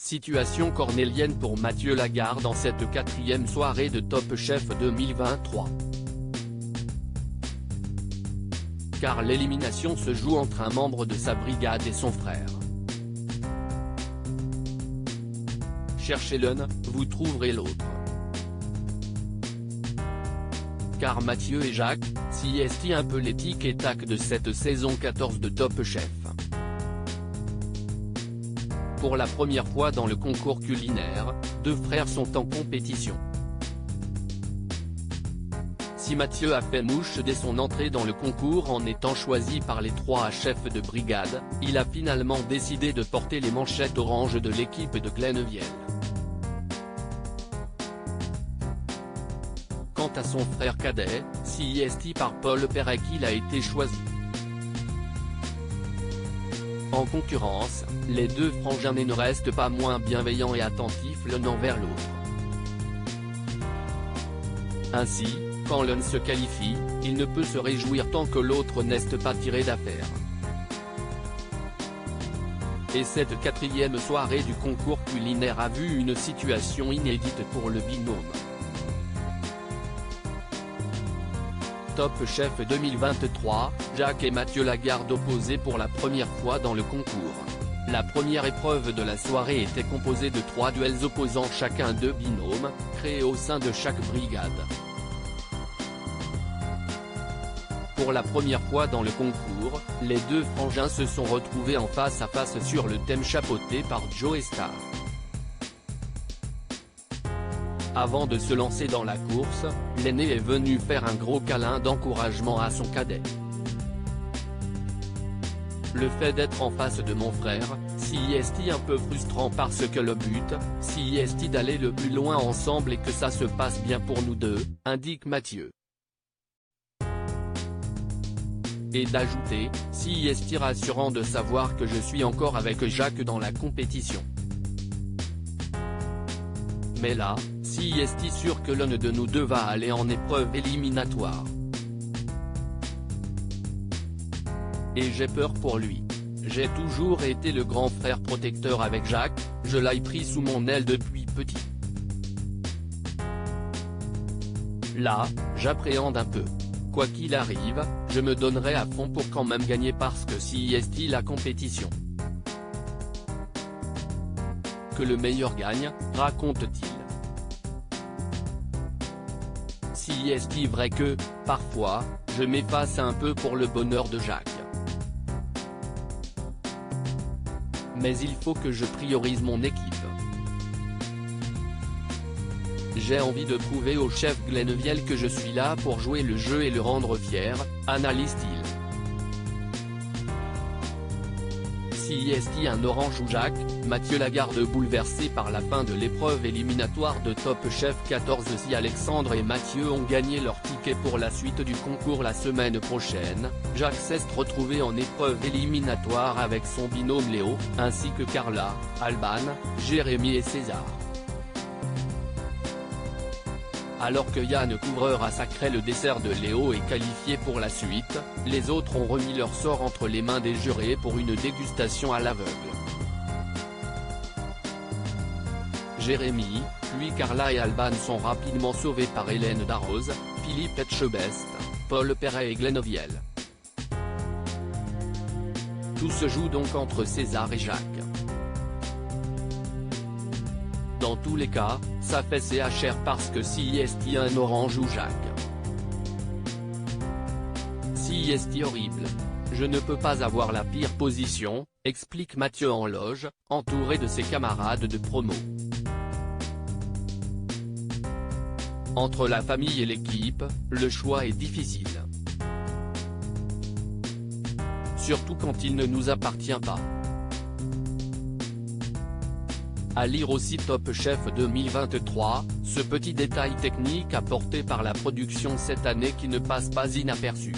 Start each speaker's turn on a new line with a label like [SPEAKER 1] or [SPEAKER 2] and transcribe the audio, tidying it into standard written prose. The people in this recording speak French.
[SPEAKER 1] Situation cornélienne pour Mathieu Lagarde en cette quatrième soirée de Top Chef 2023. Car l'élimination se joue entre un membre de sa brigade et son frère. Cherchez l'un, vous trouverez l'autre. Car Mathieu et Jacques, si est un peu les tic et tac de cette saison 14 de Top Chef. Pour la première fois dans le concours culinaire, deux frères sont en compétition. Si Mathieu a fait mouche dès son entrée dans le concours en étant choisi par les trois chefs de brigade, il a finalement décidé de porter les manchettes oranges de l'équipe de Glennevielle. Quant à son frère cadet, CIST par Paul Perret qu'il a été choisi. En concurrence, les deux frangins ne restent pas moins bienveillants et attentifs l'un envers l'autre. Ainsi, quand l'un se qualifie, il ne peut se réjouir tant que l'autre n'est pas tiré d'affaire. Et cette quatrième soirée du concours culinaire a vu une situation inédite pour le binôme. Top Chef 2023, Jacques et Mathieu Lagarde opposés pour la première fois dans le concours. La première épreuve de la soirée était composée de 3 duels opposant chacun 2 binômes, créés au sein de chaque brigade. Pour la première fois dans le concours, les deux frangins se sont retrouvés en face à face sur le thème chapeauté par Joe Star. Avant de se lancer dans la course, l'aîné est venu faire un gros câlin d'encouragement à son cadet. Le fait d'être en face de mon frère, CIST un peu frustrant parce que le but, CIST d'aller le plus loin ensemble et que ça se passe bien pour nous deux, indique Mathieu. Et d'ajouter, CIST rassurant de savoir que je suis encore avec Jacques dans la compétition. Mais là, CIST sûr que l'un de nous deux va aller en épreuve éliminatoire. Et j'ai peur pour lui. J'ai toujours été le grand frère protecteur avec Jacques, je l'ai pris sous mon aile depuis petit. Là, j'appréhende un peu. Quoi qu'il arrive, je me donnerai à fond pour quand même gagner parce que CIST la compétition. Que le meilleur gagne, raconte-t-il. CIST vrai que, parfois, je m'efface un peu pour le bonheur de Jacques. Mais il faut que je priorise mon équipe. J'ai envie de prouver au chef Glennevielle que je suis là pour jouer le jeu et le rendre fier, analyse-t-il. CIST un orange ou Jacques, Mathieu Lagarde bouleversé par la fin de l'épreuve éliminatoire de Top Chef 14. Si Alexandre et Mathieu ont gagné leur ticket pour la suite du concours la semaine prochaine, Jacques s'est retrouvé en épreuve éliminatoire avec son binôme Léo, ainsi que Carla, Alban, Jérémy et César. Alors que Yann Couvreur a sacré le dessert de Léo et qualifié pour la suite, les autres ont remis leur sort entre les mains des jurés pour une dégustation à l'aveugle. Jérémy, puis Carla et Alban sont rapidement sauvés par Hélène Darroze, Philippe Etchebest, Paul Perret et Glennevielle. Tout se joue donc entre César et Jacques. Dans tous les cas, ça fait CHR parce que CIST un orange ou Jacques. CIST horrible. Je ne peux pas avoir la pire position, explique Mathieu en loge, entouré de ses camarades de promo. Entre la famille et l'équipe, le choix est difficile. Surtout quand il ne nous appartient pas. À lire aussi Top Chef 2023, ce petit détail technique apporté par la production cette année qui ne passe pas inaperçu.